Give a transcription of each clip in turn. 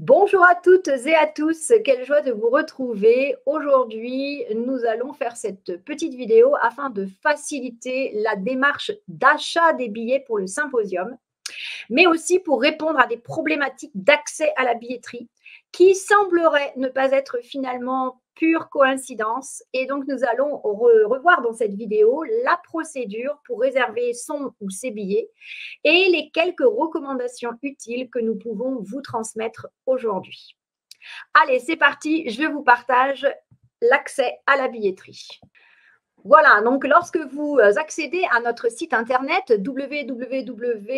Bonjour à toutes et à tous, quelle joie de vous retrouver. Aujourd'hui, nous allons faire cette petite vidéo afin de faciliter la démarche d'achat des billets pour le symposium, mais aussi pour répondre à des problématiques d'accès à la billetterie qui sembleraient ne pas être finalement pure coïncidence. Et donc, nous allons revoir dans cette vidéo la procédure pour réserver son ou ses billets et les quelques recommandations utiles que nous pouvons vous transmettre aujourd'hui. Allez, c'est parti, je vous partage l'accès à la billetterie. Voilà, donc lorsque vous accédez à notre site internet www.alliance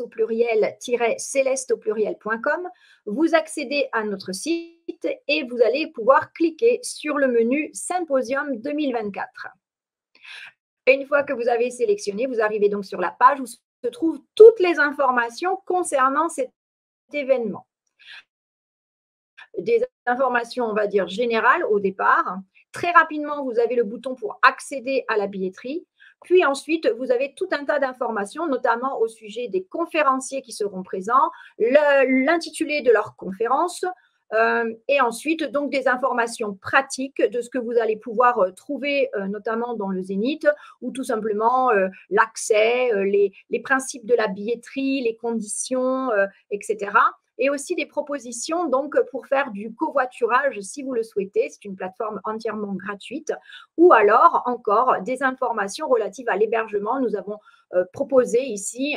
au pluriel-céleste au pluriel.com, vous accédez à notre site et vous allez pouvoir cliquer sur le menu Symposium 2024. Et une fois que vous avez sélectionné, vous arrivez donc sur la page où se trouvent toutes les informations concernant cet événement. Des informations, on va dire, générales au départ. Très rapidement, vous avez le bouton pour accéder à la billetterie. Puis ensuite, vous avez tout un tas d'informations, notamment au sujet des conférenciers qui seront présents, l'intitulé de leur conférence, et ensuite, donc, des informations pratiques de ce que vous allez pouvoir trouver, notamment dans le Zénith, ou tout simplement l'accès, les principes de la billetterie, les conditions, etc. Et aussi des propositions donc pour faire du covoiturage si vous le souhaitez. C'est une plateforme entièrement gratuite. Ou alors encore des informations relatives à l'hébergement. Nous avons proposé ici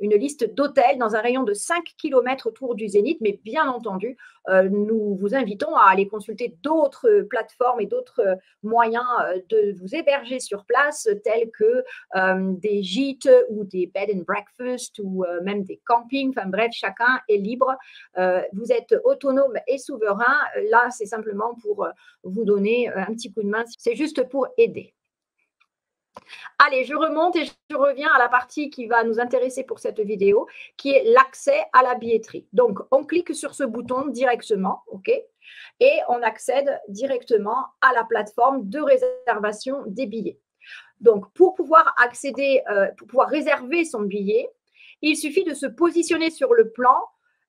une liste d'hôtels dans un rayon de 5 km autour du Zénith, mais bien entendu, nous vous invitons à aller consulter d'autres plateformes et d'autres moyens de vous héberger sur place, tels que des gîtes ou des bed and breakfast ou même des campings. Enfin bref, chacun est libre. Vous êtes autonome et souverain. Là, c'est simplement pour vous donner un petit coup de main. C'est juste pour aider. Allez, je remonte et je reviens à la partie qui va nous intéresser pour cette vidéo, qui est l'accès à la billetterie. Donc, on clique sur ce bouton directement, OK, et on accède directement à la plateforme de réservation des billets. Donc, pour pouvoir accéder, pour pouvoir réserver son billet, il suffit de se positionner sur le plan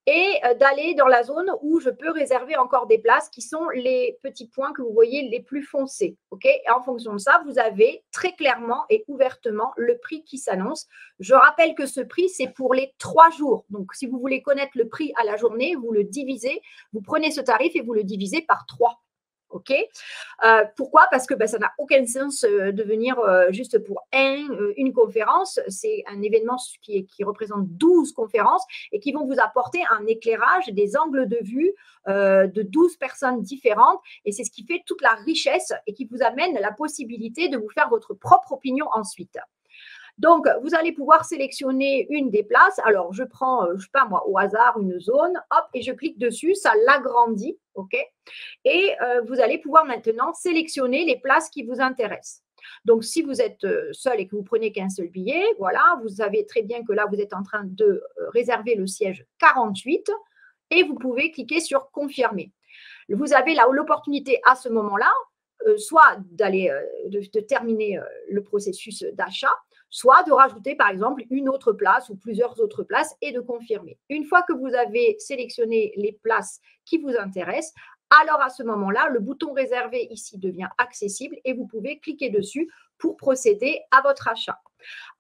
et d'aller dans la zone où je peux réserver encore des places, qui sont les petits points que vous voyez les plus foncés. Okay, et en fonction de ça, vous avez très clairement et ouvertement le prix qui s'annonce. Je rappelle que ce prix, c'est pour les 3 jours. Donc, si vous voulez connaître le prix à la journée, vous le divisez, vous prenez ce tarif et vous le divisez par 3. OK, pourquoi? Parce que ça n'a aucun sens de venir juste pour une conférence. C'est un événement qui représente 12 conférences et qui vont vous apporter un éclairage, des angles de vue de 12 personnes différentes. Et c'est ce qui fait toute la richesse et qui vous amène la possibilité de vous faire votre propre opinion ensuite. Donc, vous allez pouvoir sélectionner une des places. Alors, je prends, je ne sais pas moi, au hasard, une zone, hop, et je clique dessus, ça l'agrandit, OK? Et vous allez pouvoir maintenant sélectionner les places qui vous intéressent. Donc, si vous êtes seul et que vous prenez qu'un seul billet, voilà, vous savez très bien que là, vous êtes en train de réserver le siège 48 et vous pouvez cliquer sur « Confirmer ». Vous avez là l'opportunité à ce moment-là, soit de terminer le processus d'achat, soit de rajouter par exemple une autre place ou plusieurs autres places et de confirmer. Une fois que vous avez sélectionné les places qui vous intéressent, alors à ce moment-là, le bouton réservé ici devient accessible et vous pouvez cliquer dessus pour procéder à votre achat.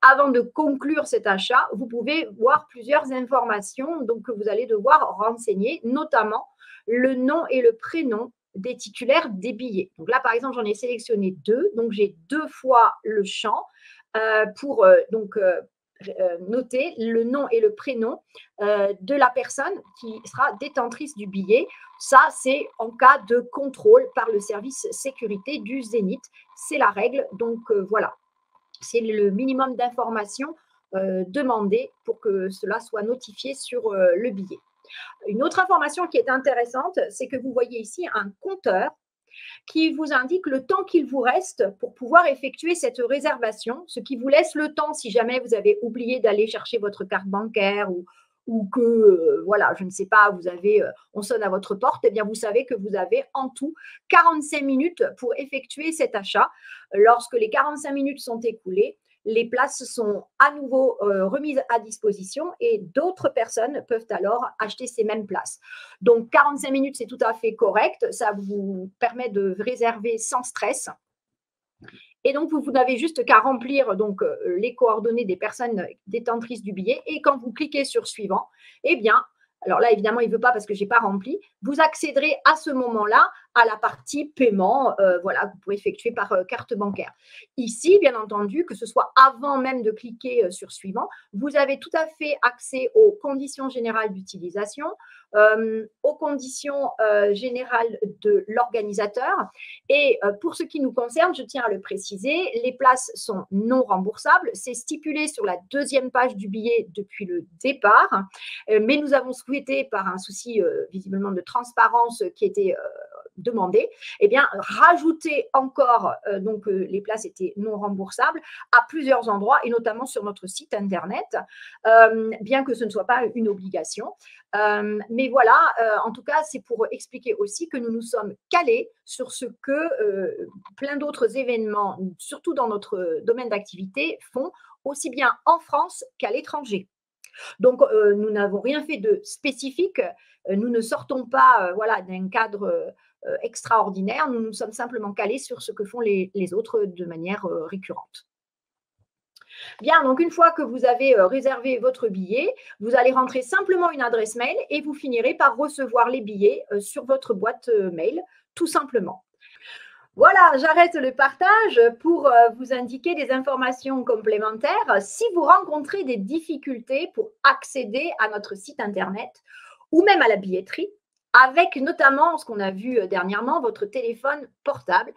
Avant de conclure cet achat, vous pouvez voir plusieurs informations donc, que vous allez devoir renseigner, notamment le nom et le prénom des titulaires des billets. Donc là, par exemple, j'en ai sélectionné 2. Donc, j'ai 2 fois le champ pour noter le nom et le prénom de la personne qui sera détentrice du billet. Ça, c'est en cas de contrôle par le service sécurité du Zénith. C'est la règle. Donc, voilà. C'est le minimum d'informations demandées pour que cela soit notifié sur le billet. Une autre information qui est intéressante, c'est que vous voyez ici un compteur qui vous indique le temps qu'il vous reste pour pouvoir effectuer cette réservation, ce qui vous laisse le temps, si jamais vous avez oublié d'aller chercher votre carte bancaire ou que, voilà, je ne sais pas, on sonne à votre porte, eh bien, vous savez que vous avez en tout 45 minutes pour effectuer cet achat. Lorsque les 45 minutes sont écoulées, les places sont à nouveau remises à disposition et d'autres personnes peuvent alors acheter ces mêmes places. Donc, 45 minutes, c'est tout à fait correct. Ça vous permet de réserver sans stress. Et donc, vous n'avez juste qu'à remplir donc, les coordonnées des personnes détentrices du billet. Et quand vous cliquez sur suivant, eh bien, alors là, évidemment, il ne veut pas parce que je n'ai pas rempli, vous accéderez à ce moment-là à la partie paiement, voilà, que vous pouvez effectuer par carte bancaire. Ici, bien entendu, que ce soit avant même de cliquer sur suivant, vous avez tout à fait accès aux conditions générales d'utilisation, aux conditions générales de l'organisateur. Et pour ce qui nous concerne, je tiens à le préciser, les places sont non remboursables. C'est stipulé sur la deuxième page du billet depuis le départ. Mais nous avons souhaité, par un souci visiblement de transparence qui était demandé, eh bien, rajouter encore, donc les places étaient non remboursables à plusieurs endroits et notamment sur notre site internet, bien que ce ne soit pas une obligation. Mais voilà, en tout cas, c'est pour expliquer aussi que nous nous sommes calés sur ce que plein d'autres événements, surtout dans notre domaine d'activité, font aussi bien en France qu'à l'étranger. Donc, nous n'avons rien fait de spécifique. Nous ne sortons pas voilà, d'un cadre extraordinaire. Nous nous sommes simplement calés sur ce que font les autres de manière récurrente. Bien, donc une fois que vous avez réservé votre billet, vous allez rentrer simplement une adresse mail et vous finirez par recevoir les billets sur votre boîte mail, tout simplement. Voilà, j'arrête le partage pour vous indiquer des informations complémentaires. Si vous rencontrez des difficultés pour accéder à notre site internet ou même à la billetterie, avec notamment ce qu'on a vu dernièrement, votre téléphone portable,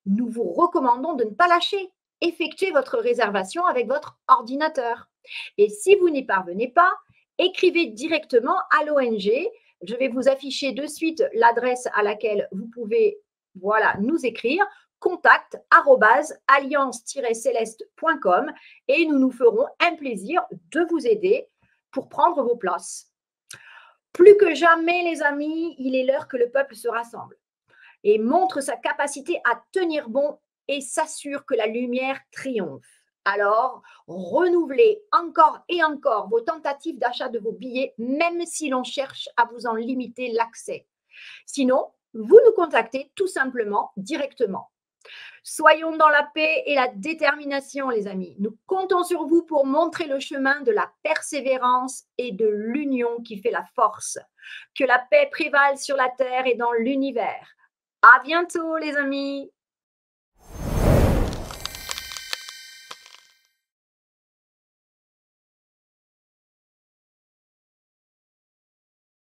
nous vous recommandons de ne pas lâcher. Effectuez votre réservation avec votre ordinateur. Et si vous n'y parvenez pas, écrivez directement à l'ONG. Je vais vous afficher de suite l'adresse à laquelle vous pouvez nous écrire contact@alliance-celeste.com et nous nous ferons un plaisir de vous aider pour prendre vos places. Plus que jamais, les amis, il est l'heure que le peuple se rassemble et montre sa capacité à tenir bon et s'assure que la lumière triomphe. Alors, renouvelez encore et encore vos tentatives d'achat de vos billets, même si l'on cherche à vous en limiter l'accès. Sinon, vous nous contactez tout simplement directement. Soyons dans la paix et la détermination, les amis. Nous comptons sur vous pour montrer le chemin de la persévérance et de l'union qui fait la force. Que la paix prévale sur la terre et dans l'univers. À bientôt, les amis.